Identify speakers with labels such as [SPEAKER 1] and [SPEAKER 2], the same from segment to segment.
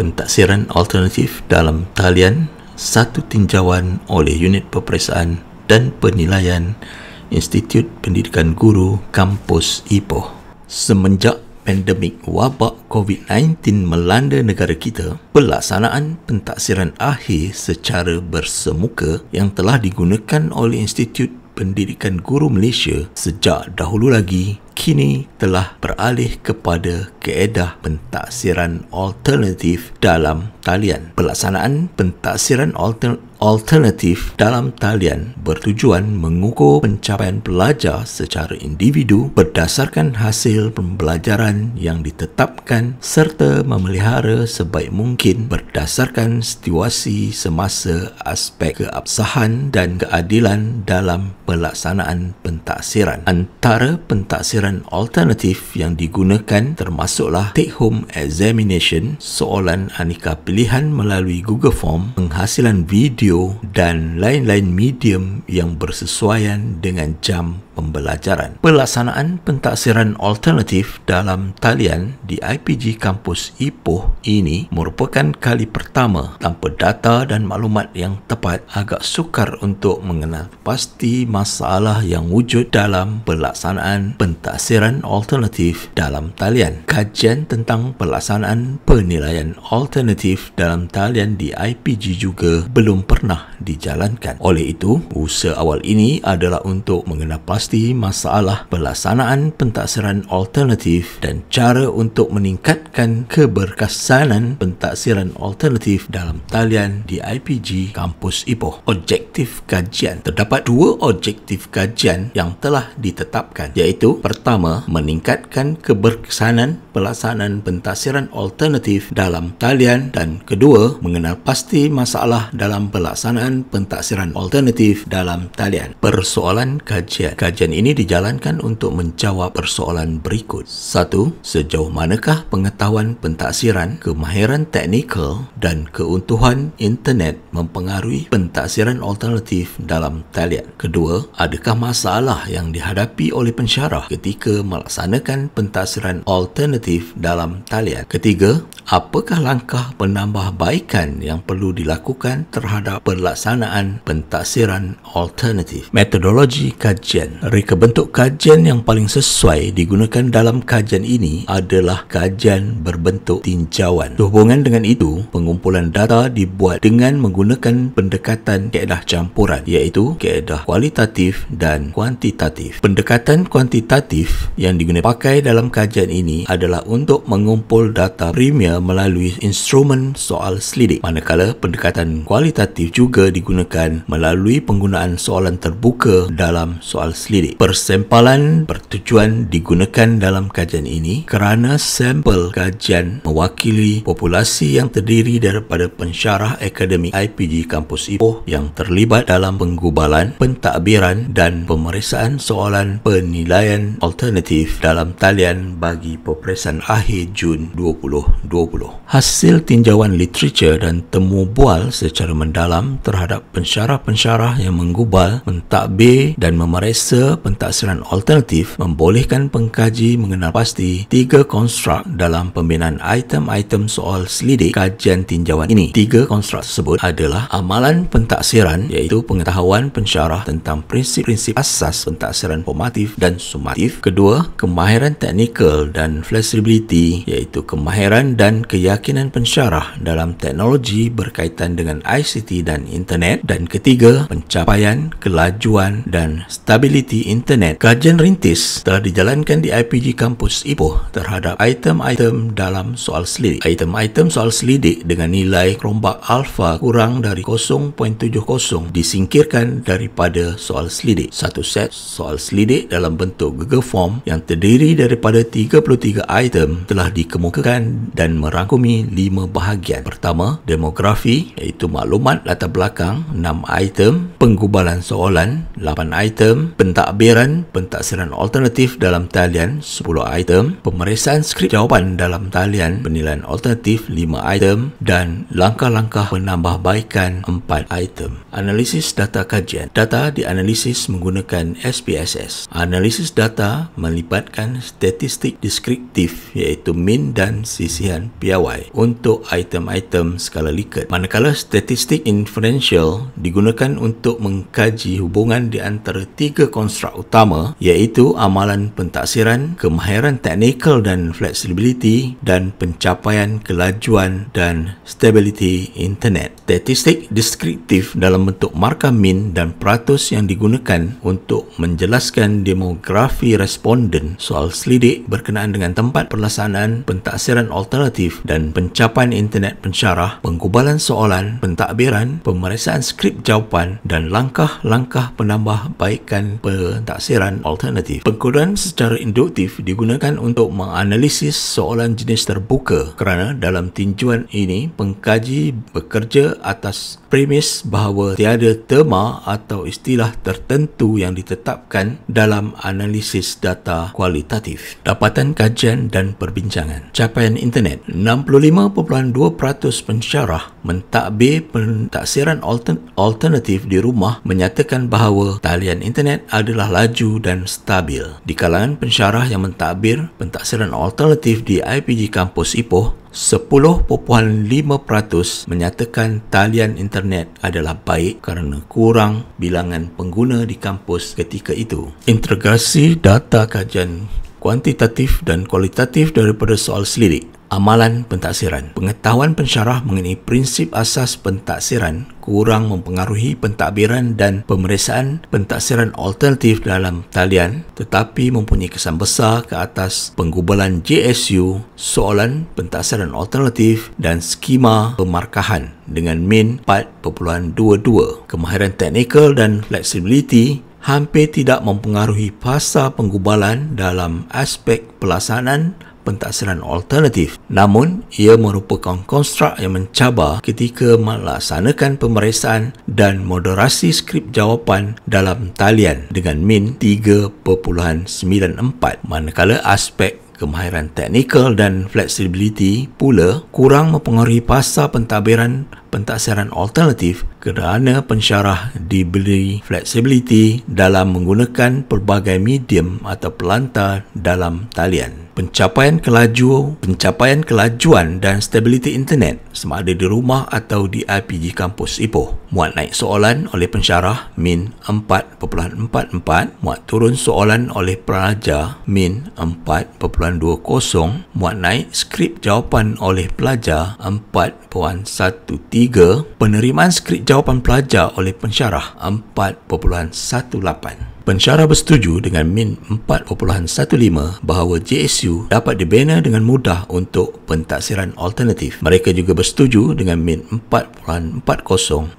[SPEAKER 1] Pentaksiran alternatif dalam talian satu tinjauan oleh Unit Peperiksaan dan Penilaian Institut Pendidikan Guru Kampus Ipoh. Semenjak pandemik wabak COVID-19 melanda negara kita, pelaksanaan pentaksiran akhir secara bersemuka yang telah digunakan oleh Institut Pendidikan Guru Malaysia sejak dahulu lagi kini telah beralih kepada kaedah pentaksiran alternatif dalam talian. Pelaksanaan pentaksiran alternatif dalam talian bertujuan mengukur pencapaian pelajar secara individu berdasarkan hasil pembelajaran yang ditetapkan serta memelihara sebaik mungkin berdasarkan situasi semasa aspek keabsahan dan keadilan dalam pelaksanaan pentaksiran. Antara pentaksiran alternatif yang digunakan termasuklah take home examination, soalan aneka pilihan melalui Google Form, penghasilan video dan lain-lain medium yang bersesuaian dengan jam pembelajaran. Pelaksanaan pentaksiran alternatif dalam talian di IPG Kampus Ipoh ini merupakan kali pertama. Tanpa data dan maklumat yang tepat, agak sukar untuk mengenal pasti masalah yang wujud dalam pelaksanaan pentaksiran alternatif dalam talian. Kajian tentang pelaksanaan penilaian alternatif dalam talian di IPG juga belum pernah dijalankan. Oleh itu, usaha awal ini adalah untuk mengenal pasti masalah pelaksanaan pentaksiran alternatif dan cara untuk meningkatkan keberkesanan pentaksiran alternatif dalam talian di IPG Kampus Ipoh. Objektif kajian. Terdapat dua objektif kajian yang telah ditetapkan, iaitu pertama, meningkatkan keberkesanan pelaksanaan pentaksiran alternatif dalam talian, dan kedua, mengenal pasti masalah dalam pelaksanaan pentaksiran alternatif dalam talian. Persoalan kajian. Kajian ini dijalankan untuk menjawab persoalan berikut. 1. Sejauh manakah pengetahuan pentaksiran, kemahiran teknikal dan keuntuhan internet mempengaruhi pentaksiran alternatif dalam talian? Kedua, adakah masalah yang dihadapi oleh pensyarah ketika melaksanakan pentaksiran alternatif dalam talian? Ketiga, apakah langkah penambahbaikan yang perlu dilakukan terhadap pelaksanaan pentaksiran alternatif? Metodologi kajian. Reka bentuk kajian yang paling sesuai digunakan dalam kajian ini adalah kajian berbentuk tinjauan. Sehubungan dengan itu, pengumpulan data dibuat dengan menggunakan pendekatan kaedah campuran, iaitu kaedah kualitatif dan kuantitatif. Pendekatan kuantitatif yang digunakan pakai dalam kajian ini adalah untuk mengumpul data primer melalui instrumen soal selidik, manakala pendekatan kualitatif juga digunakan melalui penggunaan soalan terbuka dalam soal selidik. Persempalan bertujuan digunakan dalam kajian ini kerana sampel kajian mewakili populasi yang terdiri daripada pensyarah akademik IPG Kampus Ipoh yang terlibat dalam penggubalan, pentadbiran dan pemeriksaan soalan penilaian alternatif dalam talian bagi peperiksaan akhir Jun 2020. Hasil tinjauan literatur dan temu bual secara mendalam terhadap pensyarah-pensyarah yang menggubal, mentadbir dan memeriksa pentaksiran alternatif membolehkan pengkaji mengenal pasti 3 konstruk dalam pembinaan item-item soal selidik kajian tinjauan ini. 3 konstruk tersebut adalah amalan pentaksiran, iaitu pengetahuan pensyarah tentang prinsip-prinsip asas pentaksiran formatif dan sumatif. Kedua, kemahiran teknikal dan flexibility, iaitu kemahiran dan keyakinan pensyarah dalam teknologi berkaitan dengan ICT dan internet. Dan ketiga, pencapaian, kelajuan dan stability internet. Kajian rintis telah dijalankan di IPG Kampus Ipoh terhadap item-item dalam soal selidik. Item-item soal selidik dengan nilai kerombak alfa kurang dari 0.70 disingkirkan daripada soal selidik. Satu set soal selidik dalam bentuk Google Form yang terdiri daripada 33 item telah dikemukakan dan merangkumi 5 bahagian. Pertama, demografi, iaitu maklumat latar belakang 6 item, penggubalan soalan 8 item, pentadbiran pentaksiran alternatif dalam talian 10 item, pemeriksaan skrip jawapan dalam talian penilaian alternatif 5 item dan langkah-langkah penambahbaikan 4 item. Analisis data kajian. Data dianalisis menggunakan SPSS. Analisis data melibatkan statistik deskriptif, iaitu mean dan sisihan piawai untuk item-item skala Likert. Manakala statistik inferential digunakan untuk mengkaji hubungan di antara tiga konstruk utama, iaitu amalan pentaksiran, kemahiran teknikal dan flexibility, dan pencapaian kelajuan dan stability internet. Statistik deskriptif dalam bentuk markah min dan peratus yang digunakan untuk menjelaskan demografi responden soal selidik berkenaan dengan tempat pelaksanaan pentaksiran alternatif dan pencapaian internet pensyarah, penggubalan soalan, pentadbiran, pemeriksaan skrip jawapan dan langkah-langkah penambahbaikan pentaksiran alternatif. Pengkodan secara induktif digunakan untuk menganalisis soalan jenis terbuka kerana dalam tinjauan ini pengkaji bekerja atas premis bahawa tiada tema atau istilah tertentu yang ditetapkan dalam analisis data kualitatif. Dapatan kajian dan perbincangan. Capaian internet. 65.2% pensyarah mentadbir pentaksiran alternatif di rumah menyatakan bahawa talian internet adalah laju dan stabil. Di kalangan pensyarah yang mentadbir pentaksiran alternatif di IPG Kampus Ipoh, 10.5% menyatakan talian internet adalah baik kerana kurang bilangan pengguna di kampus ketika itu. Integrasi data kajian kuantitatif dan kualitatif daripada soal selidik. Amalan pentaksiran. Pengetahuan pensyarah mengenai prinsip asas pentaksiran kurang mempengaruhi pentadbiran dan pemeriksaan pentaksiran alternatif dalam talian, tetapi mempunyai kesan besar ke atas penggubalan JSU, soalan pentaksiran alternatif dan skema pemarkahan dengan min 4.22. Kemahiran teknikal dan flexibility hampir tidak mempengaruhi fasa penggubalan dalam aspek pelaksanaan pentaksiran alternatif. Namun, ia merupakan konstruk yang mencabar ketika melaksanakan pemeriksaan dan moderasi skrip jawapan dalam talian dengan min 3.94, manakala aspek kemahiran teknikal dan flexibility pula kurang mempengaruhi fasa pentadbiran pentaksiran alternatif kerana pensyarah diberi flexibility dalam menggunakan pelbagai medium atau pelantar dalam talian. Pencapaian kelajuan dan stability internet sama ada di rumah atau di IPG Kampus Ipoh. Muat naik soalan oleh pensyarah min 4.44, muat turun soalan oleh pelajar min 4.20, muat naik skrip jawapan oleh pelajar 4.13, penerimaan skrip jawapan pelajar oleh pensyarah 4.18. Pensyarah bersetuju dengan min 4.15 bahawa JSU dapat dibina dengan mudah untuk pentaksiran alternatif. Mereka juga bersetuju dengan min 4.40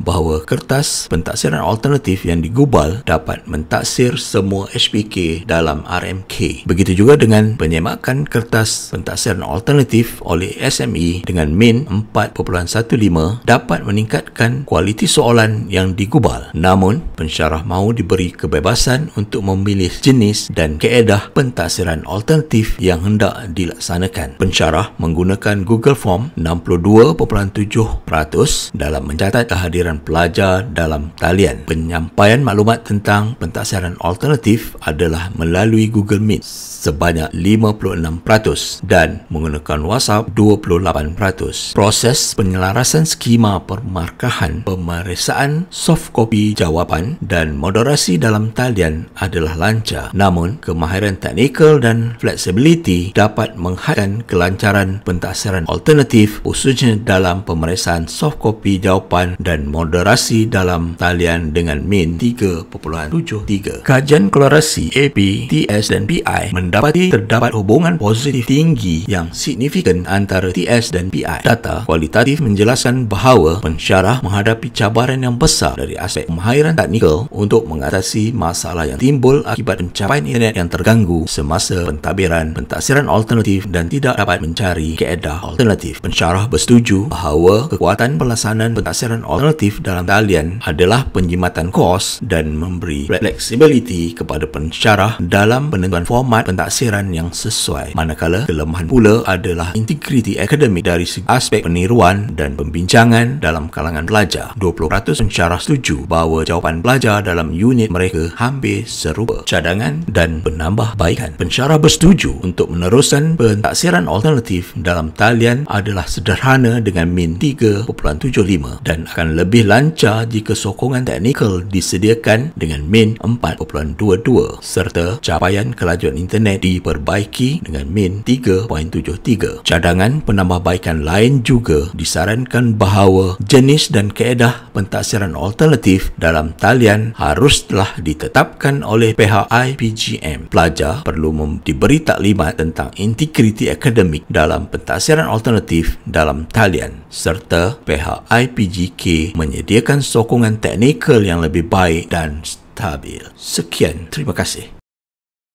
[SPEAKER 1] bahawa kertas pentaksiran alternatif yang digubal dapat mentaksir semua HPK dalam RMK. Begitu juga dengan penyemakan kertas pentaksiran alternatif oleh SME dengan min 4.15 dapat meningkatkan kualiti soalan yang digubal. Namun, pensyarah mahu diberi kebebasan untuk memilih jenis dan kaedah pentaksiran alternatif yang hendak dilaksanakan. Pensyarah menggunakan Google Form 62.7% dalam mencatat kehadiran pelajar dalam talian. Penyampaian maklumat tentang pentaksiran alternatif adalah melalui Google Meet sebanyak 56% dan menggunakan WhatsApp 28%. Proses penyelarasan skema pemarkahan, pemeriksaan soft copy jawapan dan moderasi dalam talian adalah lancar. Namun, kemahiran teknikal dan flexibility dapat menghadkan kelancaran pentaksiran alternatif khususnya dalam pemeriksaan soft copy jawapan dan moderasi dalam talian dengan min 3.73. Kajian kolerasi AP, TS dan PI mendapati terdapat hubungan positif tinggi yang signifikan antara TS dan PI. Data kualitatif menjelaskan bahawa pensyarah menghadapi cabaran yang besar dari aspek kemahiran teknikal untuk mengatasi masalah yang timbul akibat pencapaian internet yang terganggu semasa pentadbiran pentaksiran alternatif dan tidak dapat mencari kaedah alternatif. Pensyarah bersetuju bahawa kekuatan pelaksanaan pentaksiran alternatif dalam talian adalah penjimatan kos dan memberi flexibility kepada pensyarah dalam penentuan format pentaksiran yang sesuai. Manakala kelemahan pula adalah integriti akademik dari segi aspek peniruan dan pembincangan dalam kalangan pelajar. 20% pensyarah setuju bahawa jawapan pelajar dalam unit mereka hampir hampir serupa cadangan dan penambahbaikan. Pensyarah bersetuju untuk meneruskan pentaksiran alternatif dalam talian adalah sederhana dengan min 3.75 dan akan lebih lancar jika sokongan teknikal disediakan dengan min 4.22 serta capaian kelajuan internet diperbaiki dengan min 3.73. Cadangan penambahbaikan lain juga disarankan bahawa jenis dan kaedah pentaksiran alternatif dalam talian haruslah ditetapkan oleh pihak IPGM. Pelajar perlu diberi taklimat tentang integriti akademik dalam pentaksiran alternatif dalam talian serta pihak IPGK menyediakan sokongan teknikal yang lebih baik dan stabil. Sekian, terima kasih.